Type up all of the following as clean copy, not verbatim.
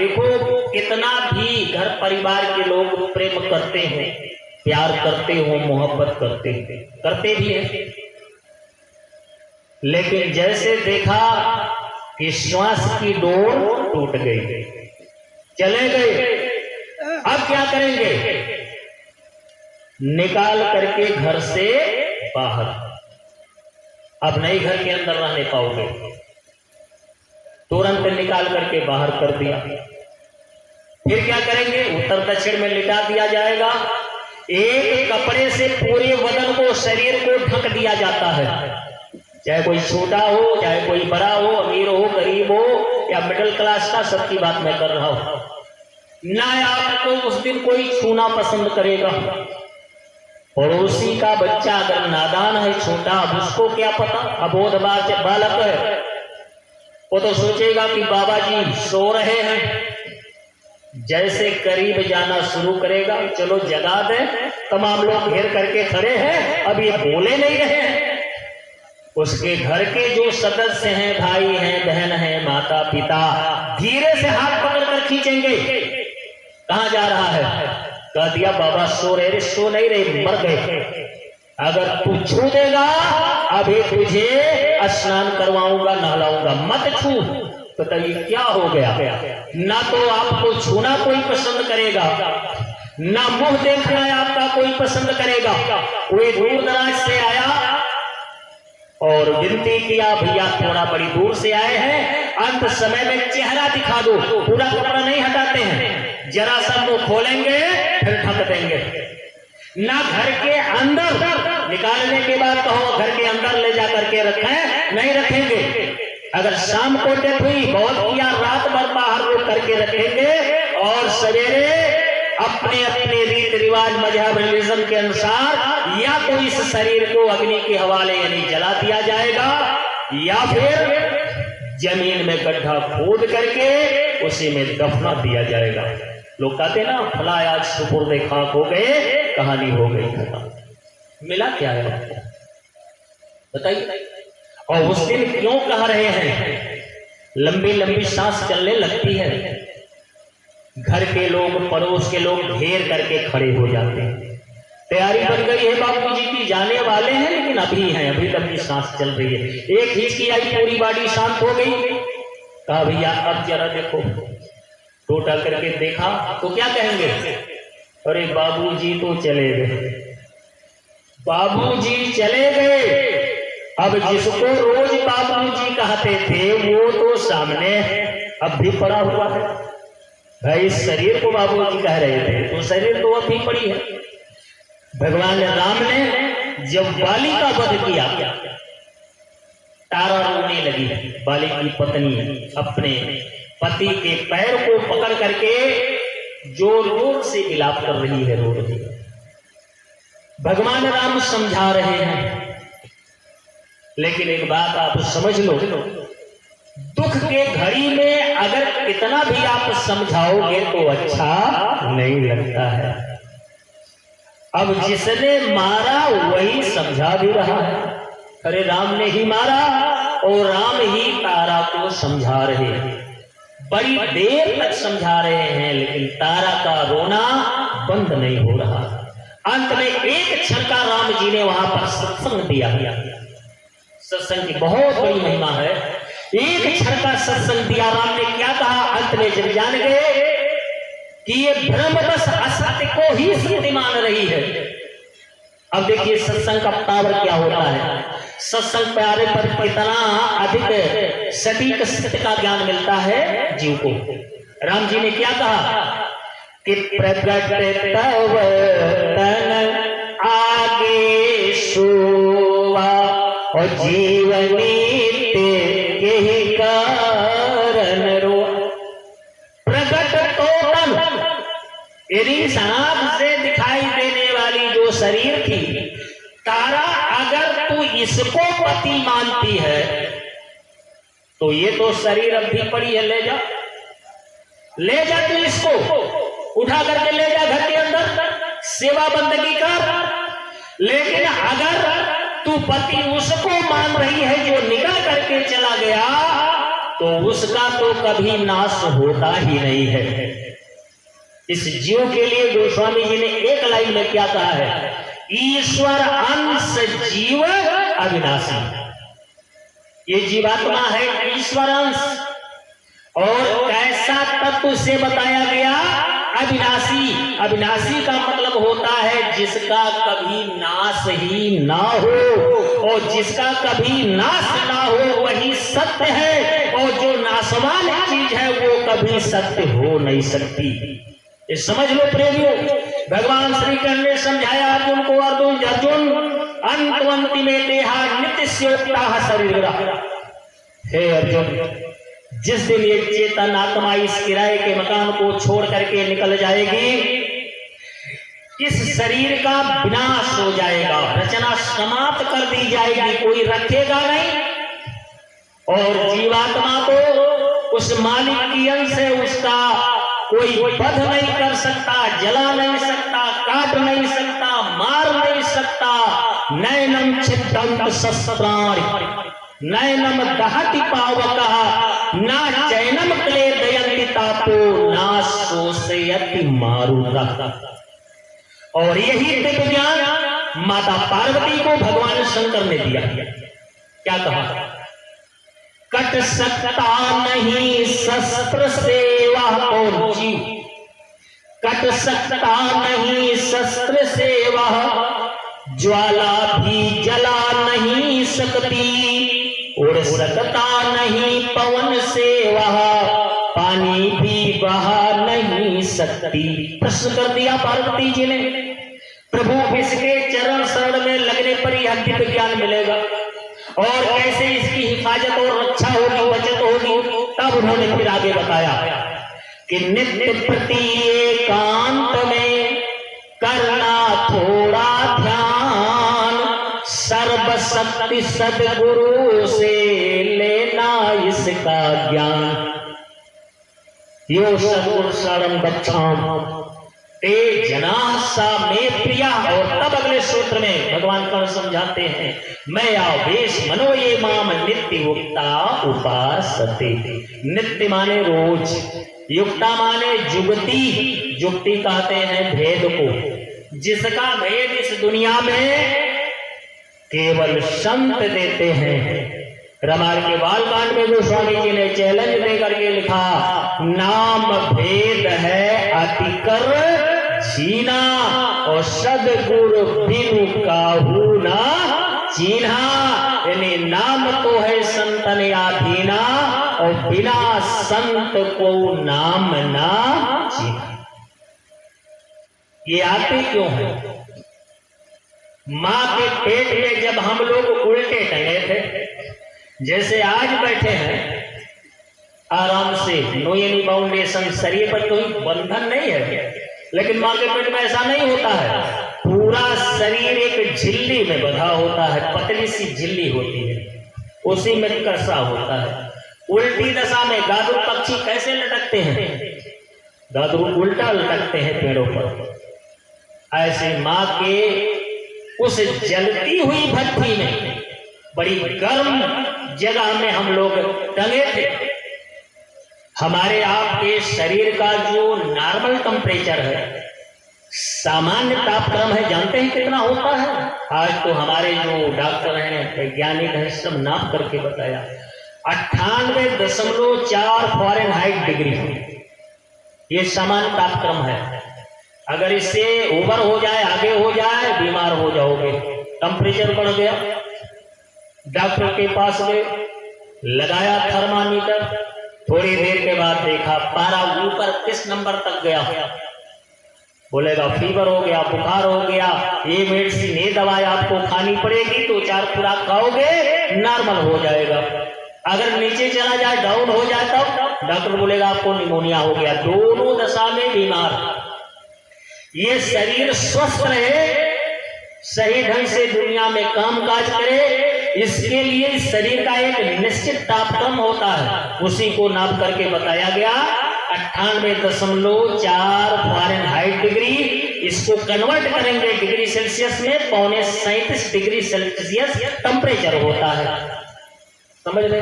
देखो कितना भी घर परिवार के लोग प्रेम करते हैं, प्यार करते हो, मोहब्बत करते भी हैं, लेकिन जैसे देखा कि श्वास की डोर टूट गई, चले गए, अब क्या करेंगे? निकाल करके घर से बाहर, अब नहीं घर के अंदर रहने पाओगे, तुरंत निकाल करके बाहर कर दिया। फिर क्या करेंगे? उत्तर दक्षिण में लिटा दिया जाएगा। एक कपड़े से पूरे बदन को, शरीर को ढक दिया जाता है, चाहे कोई छोटा हो, चाहे कोई बड़ा हो, अमीर हो, गरीब हो या मिडिल क्लास का, सबकी बात मैं कर रहा हूं। ना आपको उस दिन कोई छूना पसंद करेगा। पड़ोसी का बच्चा अगर नादान है, छोटा, अब उसको क्या पता, अबोध बालक है, वो तो सोचेगा कि बाबा जी सो रहे हैं। जैसे करीब जाना शुरू करेगा, चलो जगा दे, तमाम लोग घेर करके खड़े हैं, अब ये बोले नहीं रहे हैं। उसके घर के जो सदस्य हैं, भाई हैं, बहन हैं, माता पिता, धीरे से हाथ पकड़कर खींचेंगे। कहां जा रहा है? कह दिया बाबा सो रहे। सो नहीं रहे, मर गए। अगर तू छू देगा, अभी तुझे स्नान करवाऊंगा, नहलाऊंगा, मत छू। तो तभी क्या हो गया? ना तो आपको छूना कोई पसंद करेगा, ना मुंह देखना आपका कोई पसंद करेगा। कोई दूर दराज से आया और विनती किया, भैया थोड़ा बड़ी दूर से आए हैं, अंत समय में चेहरा दिखा दो, पूरा कपड़ा नहीं हटाते हैं, जरा सा मुंह खोलेंगे फिर ढक देंगे। ना घर के अंदर निकालने के बाद कहो घर के अंदर ले जा करके रखें, नहीं रखेंगे। अगर शाम को डेथ हुई, बहुत किया, रात भर बाहर रोक करके रखेंगे और सवेरे अपने अपने रीति रिवाज, मजहब, रिलीजन के अनुसार या तो इस शरीर को अग्नि के हवाले यानी जला दिया जाएगा, या फिर जमीन में गड्ढा खोद करके उसी में दफना दिया जाएगा। लोग कहते ना, फला आज सुपुर्दे खाक हो गए, कहानी हो गई खत्म। मिला क्या है बताइए? और उस दिन क्यों कह रहे हैं? लंबी लंबी सांस चलने लगती है, घर के लोग, पड़ोस के लोग घेर करके खड़े हो जाते हैं। तैयारी बन गई है बापू जी की, जाने वाले हैं, लेकिन अभी हैं, अभी लंबी सांस चल रही है। एक हिचकी आई, पूरी बॉडी शांत हो गई। कहा भैया अब जरा देखो, टोटा करके देखा तो क्या कहेंगे? अरे बाबूजी तो चले गए, बाबूजी चले गए। अब जिसको रोज बाबूजी कहते थे वो तो सामने अब भी पड़ा हुआ है। भाई शरीर को बाबूजी कह रहे थे, तो शरीर तो अब भी पड़ी है। भगवान राम ने जब बाली का वध किया, तारा रोने लगी। बाली की पत्नी अपने पति के पैर को पकड़ करके जोर जोर से विलाप कर रही है, रो रही है। भगवान राम समझा रहे हैं, लेकिन एक बात आप समझ लो, दुख के घड़ी में अगर कितना भी आप समझाओगे तो अच्छा नहीं लगता है। अब जिसने मारा वही समझा भी रहा है। अरे राम ने ही मारा और राम ही तारा को समझा रहे हैं, बड़ी देर तक समझा रहे हैं, लेकिन तारा का रोना बंद नहीं हो रहा। अंत में एक क्षण का राम जी ने वहां पर सत्संग दिया। सत्संग की बहुत बड़ी महिमा है। एक क्षण का सत्संग दिया। राम ने क्या कहा? अंत में जब जान गए कि ये भ्रमवश असत्य को ही सत्य मान रही है। अब देखिए सत्संग का पावर क्या होता है। सत्संग प्यारे पर कितना अधिक सटीक सत्य का ज्ञान मिलता है जीव को। राम जी ने क्या कहा कि प्रगट तव तन आगे सोवा और जीवनी के ही कारण रो। प्रगट तो तन, यदि सांप से दिखाई देने वाली जो शरीर थी, तारा अगर तू इसको पति मानती है तो ये तो शरीर अब भी पड़ी है, ले जा, ले जा, तू इसको उठा करके ले जा घर के अंदर, सेवा बंदगी कर। लेकिन अगर तू पति उसको मान रही है जो निकल करके चला गया, तो उसका तो कभी नाश होता ही नहीं है। इस जीव के लिए गोस्वामी जी ने एक लाइन में क्या कहा है, ईश्वर अंश जीव अविनाशी। ये जीवात्मा है ईश्वर अंश, और कैसा तत्व से बताया गया, अविनाशी। अविनाशी का मतलब होता है जिसका कभी नाश ही ना हो, और जिसका कभी नाश ना हो वही सत्य है, और जो नाशवान चीज है वो कभी सत्य हो नहीं सकती। ये समझ लो प्रेमियों, भगवान श्री कृष्ण ने समझाया अर्जुन को, अर्जुन अंतवंती में देहा नित्य स्योक्ता शरीर। हे अर्जुन, जिस दिन ये चेतन आत्मा इस किराए के मकान को छोड़ करके निकल जाएगी, इस शरीर का विनाश हो जाएगा, रचना समाप्त कर दी जाएगी, कोई रखेगा नहीं, और जीवात्मा को उस मालिक की अंश है, उसका कोई वध नहीं कर सकता, जला नहीं सकता, काट नहीं सकता, मार नहीं सकता। नैनम छिद्दंत शस्त्राणि नैनम दहति पावकः न चैनम क्लेदयन्ति तापो न शोषयति मारुतः। और यही दिव्य ज्ञान माता पार्वती को भगवान शंकर ने दिया। क्या कहा, कट सकता नहीं शस्त्र से वह कौन जीव, कट सकता नहीं शस्त्र से वह ज्वाला भी जला नहीं सकती, उड़ सकता नहीं पवन से वह पानी भी बहा नहीं सकती। प्रश्न कर दिया पार्वती जी ने, प्रभु इसके चरण शरण में लगने पर यह दिव्य ज्ञान मिलेगा, और कैसे इसकी हिफाजत और रक्षा होगी, बचत होगी। तब उन्होंने फिर आगे बताया कि नित्य प्रति एकांत में करना थोड़ा ध्यान, सर्वशक्ति सद्गुरु से लेना इसका ज्ञान। यो सद्गुरु शरणं गच्छामि ते जनाः सा मे प्रिया। और तब अगले सूत्र में भगवान कर्ण समझाते हैं, मैं आवेश मनो ये माम नित्य युक्ता उपासते। नित्य माने रोज, युक्ता माने जुगती, जुगती कहते हैं भेद को, जिसका भेद इस दुनिया में केवल संत देते हैं। रामायण के बालकांड में गोस्वामी जी ने चैलेंज देकर के लिखा, नाम भेद है अतिकर छीना, और सदगुरु बिनु काहू ना चीन्हा। यानी नाम तो है संतन आधीना, और बिना संत को नाम ना चीन्हा। ये आते क्यों है? माँ के पेट में जब हम लोग उल्टे टंगे थे, जैसे आज बैठे हैं आराम से, नो एनी बाउंडेशन, शरीर पर कोई बंधन नहीं है, लेकिन माँ के पेट में ऐसा नहीं होता है। पूरा शरीर एक झिल्ली में बंधा होता है, पतली सी झिल्ली होती है, उसी में कसा होता है। उल्टी दशा में गादुर पक्षी कैसे लटकते हैं? गादुर उल्टा लटकते हैं पेड़ों पर। ऐसे माँ के उस जलती हुई भट्ठी में, बड़ी गर्म जगह में हम लोग टंगे थे। हमारे आपके शरीर का जो नॉर्मल टेम्परेचर है, सामान्य तापक्रम है, जानते हैं कितना होता है? आज तो हमारे जो डॉक्टर हैं, वैज्ञानिक हैं, सब नाप करके बताया 98.4 फ़ारेनहाइट डिग्री। ये सामान्य तापक्रम है। अगर इससे ओवर हो जाए, आगे हो जाए, बीमार हो जाओगे। टेम्परेचर बढ़ गया, डॉक्टर के पास गए, लगाया थर्मामीटर, थोड़ी देर के बाद देखा पारा ऊपर किस नंबर तक गया। बोलेगा फीवर हो गया, बुखार हो गया, ये मेडिसिन, ये दवाई आपको खानी पड़ेगी, तो 4 खुराक खाओगे, नॉर्मल हो जाएगा। अगर नीचे चला जाए, डाउन हो जाए, तब डॉक्टर बोलेगा आपको निमोनिया हो गया। दोनों दशा में बीमार। ये शरीर स्वस्थ रहे, सही ढंग से दुनिया में काम काज करे, इसके लिए शरीर का एक निश्चित तापक्रम होता है, उसी को नाप करके बताया गया 98.4 फ़ारेनहाइट डिग्री। इसको कन्वर्ट करेंगे डिग्री सेल्सियस में, 37 डिग्री सेल्सियस टेम्परेचर होता है। समझ रहे?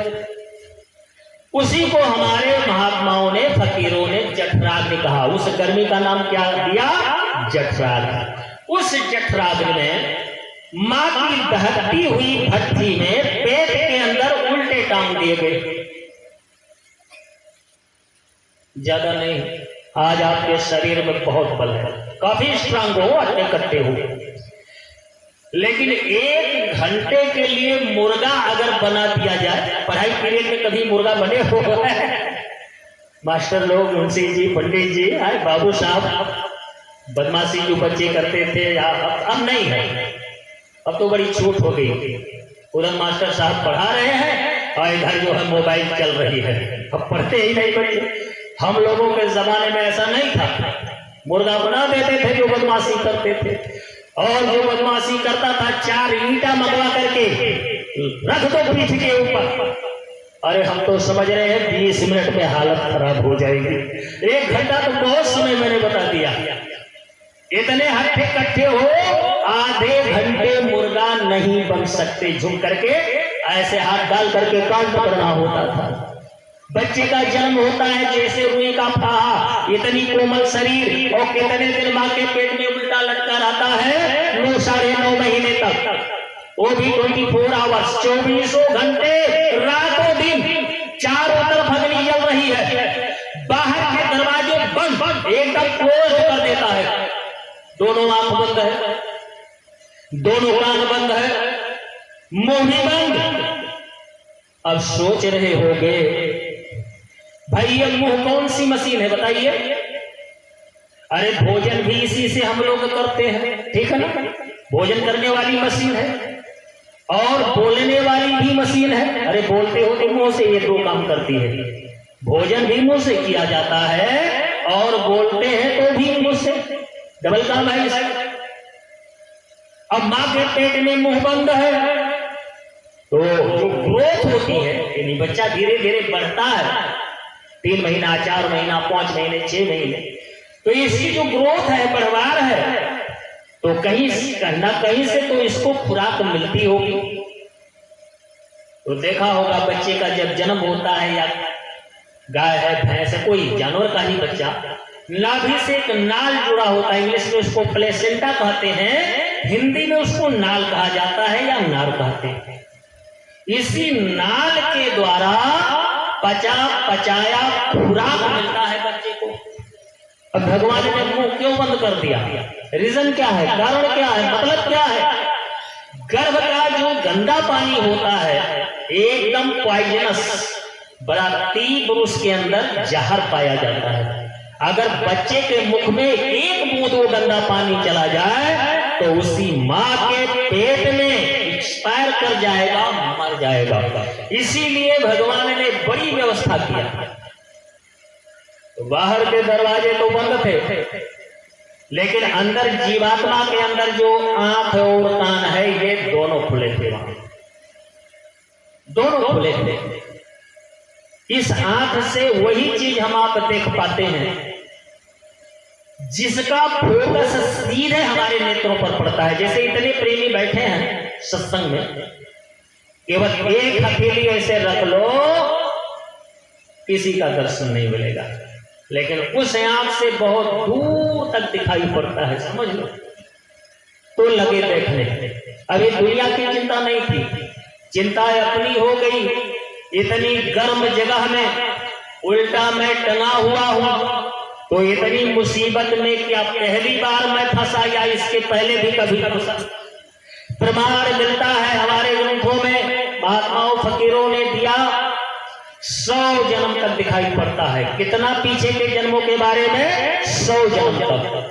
उसी को हमारे महात्माओं ने, फकीरों ने जठराग्नि कहा। उस गर्मी का नाम क्या दिया? जठराग्नि। उस जठराग्नि में मां की दहकती हुई भट्ठी में पेट के अंदर उल्टे टांग दिए गए। ज्यादा नहीं, आज आपके शरीर में बहुत बल है, काफी स्ट्रांग हो, अट्टे कट्टे हो, लेकिन 1 घंटे के लिए मुर्गा अगर बना दिया जाए, पढ़ाई पीरियड में कभी मुर्गा बने हो मास्टर लोग, मुंशी जी, पंडित जी, बाबू साहब, बदमाशी जो बच्चे करते थे, अब नहीं है, अब तो बड़ी छूट हो गई। उधर मास्टर साहब पढ़ा रहे हैं और इधर जो है मोबाइल चल रही है, अब पढ़ते ही नहीं बच्चे। हम लोगों के जमाने में ऐसा नहीं था, मुर्गा बना देते थे जो बदमाशी करते थे, और जो बदमाशी करता था 4 ईंटा मंगवा करके रख दो पीठ के ऊपर। अरे हम तो समझ रहे हैं 20 मिनट में हालत खराब हो जाएगी, 1 घंटा तो बहुत समय मैंने बता दिया। इतने हट्टे कट्टे हो, आधे घंटे मुर्गा नहीं बन सकते। झुक करके ऐसे हाथ डाल करके कान पकड़ना होता था। बच्चे का जन्म होता है जैसे रुई का फाहा, इतनी कोमल शरीर, और कितने दिन मां के पेट में उल्टा लटका रहता है 9 साढ़े 9 महीने तक, वो भी 24 आवर्स, 24 घंटे, रातों दिन, चारों तरफ अग्नि जल रही है, बाहर के दरवाजे बंद, एकदम क्लोज कर देता है, दोनों आंख बंद है, दोनों कान बंद है, मुंह भी बंद। अब सोच रहे होंगे भाई ये मुंह कौन सी मशीन है बताइए? अरे भोजन भी इसी से हम लोग करते हैं, ठीक है ना? भोजन करने वाली मशीन है और बोलने वाली भी मशीन है। अरे बोलते हो तो मुंह से, ये 2 काम करती है। भोजन भी मुंह से किया जाता है और बोलते हैं तो भी मुंह से, डबल काम है इसका। अब मां के पेट में मुंह बंद है तो जो ग्रोथ होती है, यानी बच्चा धीरे धीरे बढ़ता है, 3 महीना, 4 महीना, 5 महीने, 6 महीने, तो इसकी जो ग्रोथ है, बढ़वार है, तो कहीं न कहीं से तो इसको खुराक मिलती होगी। तो देखा होगा बच्चे का जब जन्म होता है, या गाय है, भैंस है, कोई जानवर का ही बच्चा, नाभि से एक नाल जुड़ा होता है, इंग्लिश में उसको प्लेसेंटा कहते हैं, हिंदी में उसको नाल कहा जाता है या नार कहते हैं। इसी नाल के द्वारा पचाया खुराक मिलता है बच्चे को। अब भगवान ने मुंह क्यों बंद कर दिया? रीजन क्या है, कारण क्या है, मतलब क्या है? गर्भ का जो गंदा पानी होता है एकदम पॉइजनस, बड़ा तीव्र, उसके अंदर जहर पाया जाता है। अगर बच्चे के मुख में 1 बूंद वो गंदा पानी चला जाए तो उसी मां के पेट में एक्सपायर कर जाएगा, मर जाएगा। इसीलिए भगवान ने बड़ी व्यवस्था किया। तो बाहर के दरवाजे तो बंद थे, लेकिन अंदर जीवात्मा के अंदर जो आंख और कान है, ये दोनों खुले थे, वहां दोनों खुले थे। इस आंख से वही चीज हम आप देख पाते हैं जिसका फोकस सीधे हमारे नेत्रों पर पड़ता है। जैसे इतने प्रेमी बैठे हैं सत्संग में, केवल एक हथेली ऐसे रख लो, किसी का दर्शन नहीं मिलेगा, लेकिन उस आंख से बहुत दूर तक दिखाई पड़ता है, समझ लो। तो लगे देखने, अभी दुनिया की चिंता नहीं थी, चिंता अपनी हो गई। इतनी गर्म जगह में उल्टा मैं टंगा हुआ हूं, तो इतनी मुसीबत में क्या पहली बार मैं फंसा या इसके पहले भी कभी फंसा? प्रमाण मिलता है हमारे ग्रंथों में, महात्माओं फकीरों ने दिया, 100 जन्म तक दिखाई पड़ता है। कितना पीछे के जन्मों के बारे में? 100 जन्म तक।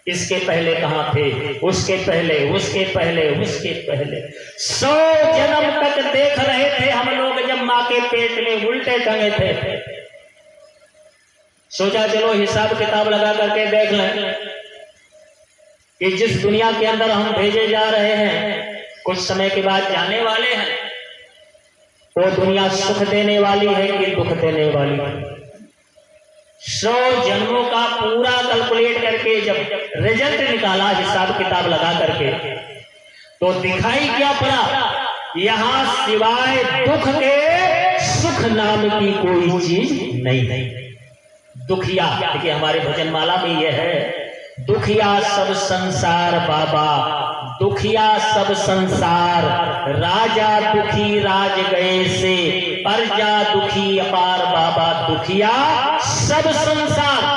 इसके पहले कहां थे, उसके पहले, उसके पहले, उसके पहले, 100 जन्म तक देख रहे थे हम लोग जब मां के पेट में उल्टे टंगे थे। सोचा चलो हिसाब किताब लगा करके देख लें कि जिस दुनिया के अंदर हम भेजे जा रहे हैं, कुछ समय के बाद जाने वाले हैं, वो दुनिया सुख देने वाली है कि दुख देने वाली है। 100 जन्मों का पूरा कैलकुलेट करके जब रिजल्ट निकाला, हिसाब किताब लगा करके, तो दिखाई क्या पड़ा? यहां सिवाय दुख के सुख नाम की कोई चीज नहीं। दुखिया, देखिए हमारे भजनमाला में यह है, दुखिया सब संसार बाबा, दुखिया सब संसार, राजा दुखी राज गए से, प्रजा दुखी अपार बाबा, दुखिया सब संसार।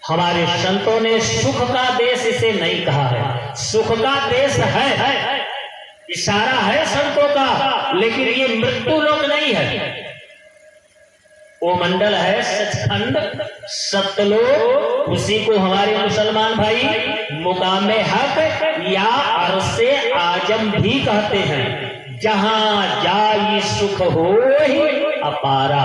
हमारे संतों ने सुख का देश इसे नहीं कहा है, सुख का देश है, इशारा है संतों का, लेकिन ये मृत्यु लोक नहीं है। वो मंडल है सचखंड सत्यलोक, उसी को हमारे मुसलमान भाई मुकामे हक या अरसे आजम भी कहते हैं। जहां जाई सुख हो ही अपारा,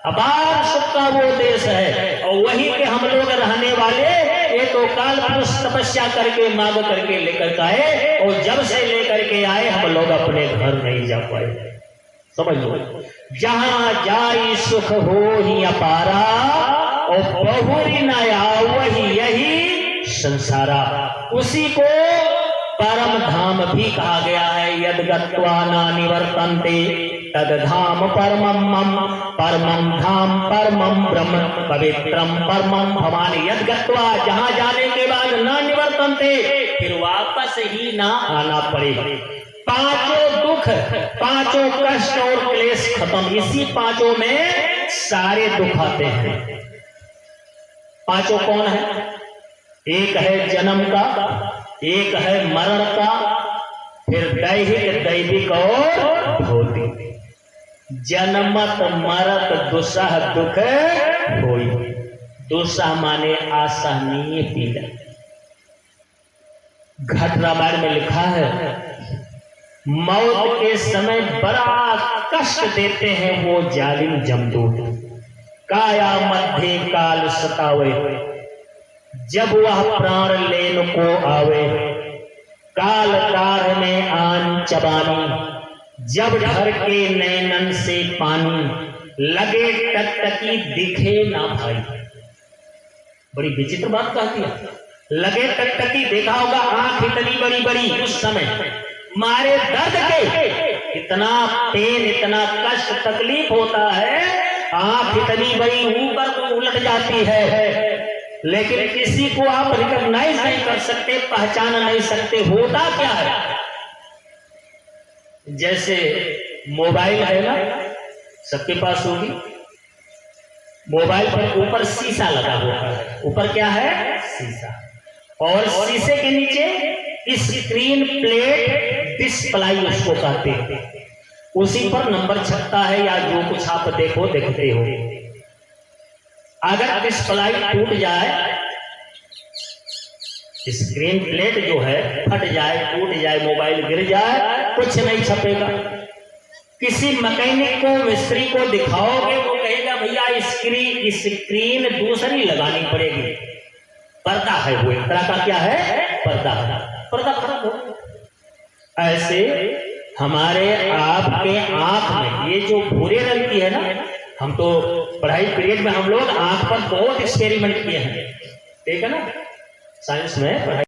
अपार सुख का वो देश है, और वहीं पे हम लोग रहने वाले। ये तो काल पुरुष तपस्या करके मांग करके लेकर आए, और जब से लेकर के आए हम लोग अपने घर नहीं जा पाए। समझ लो, जहां जाई सुख हो ही अपारा, और बहुरी नया वही यही संसारा। उसी को परम धाम भी कहा गया है। यद गत्वा न निवर्तन्ते तद धाम परमम मम, परमम धाम परमम ब्रह्म, पवित्रम परमम भवानी। यद गत्वा, जहां जाने के बाद न निवर्तन्ते, फिर वापस ही ना आना पड़े। पांचों दुख, पांचों कष्ट और क्लेश खत्म, इसी पांचों में सारे दुख आते हैं। पांचों कौन है? एक है जन्म का, एक है मरण का, फिर दैहिक दैविक और भौतिक। जन्मत मरत दुसह दुख होई, दुसह माने असहनीय पीड़ा। घट रामायण में लिखा है, मौत के समय बड़ा कष्ट देते हैं वो जालिम जमदूत। काया मध्य काल सतावे, जब वह प्राण लेन को आवे। काल कार में आन चबानी, जब ढर के नैनन से पानी। लगे टकटकी दिखे ना भाई, बड़ी विचित्र बात कहती है। लगे टकटकी, देखा होगा आंख इतनी बड़ी बड़ी, उस समय मारे दर्द के इतना पेन, इतना कष्ट तकलीफ होता है, आंख इतनी बड़ी ऊपर को उलट जाती है, लेकिन किसी को आप रिकॉग्नाइज नहीं कर सकते, पहचान नहीं सकते। होता क्या है? जैसे मोबाइल है ना, सबके पास होगी। मोबाइल पर ऊपर शीशा लगा हुआ है, ऊपर क्या है? शीशा, और शीशे के नीचे स्क्रीन प्लेट डिस्प्ले उसको कहते हैं। उसी पर नंबर छपता है या जो कुछ आप देखते हो। अगर डिस्प्ले टूट जाए, स्क्रीन प्लेट जो है फट जाए, टूट जाए, मोबाइल गिर जाए, कुछ नहीं छपेगा। किसी मैकेनिक को, मिस्त्री को दिखाओगे, वो कहेगा भैया स्क्रीन दूसरी लगानी पड़ेगी। पर्दा है, वो एक तरह का क्या है? पर्दा खराब हो। ऐसे हमारे आपके आंख में ये जो भूरे रंग की है ना, हम तो पढ़ाई पीरियड में हम लोग आंख पर बहुत एक्सपेरिमेंट किए हैं, ठीक है ना, साइंस में पढ़ाई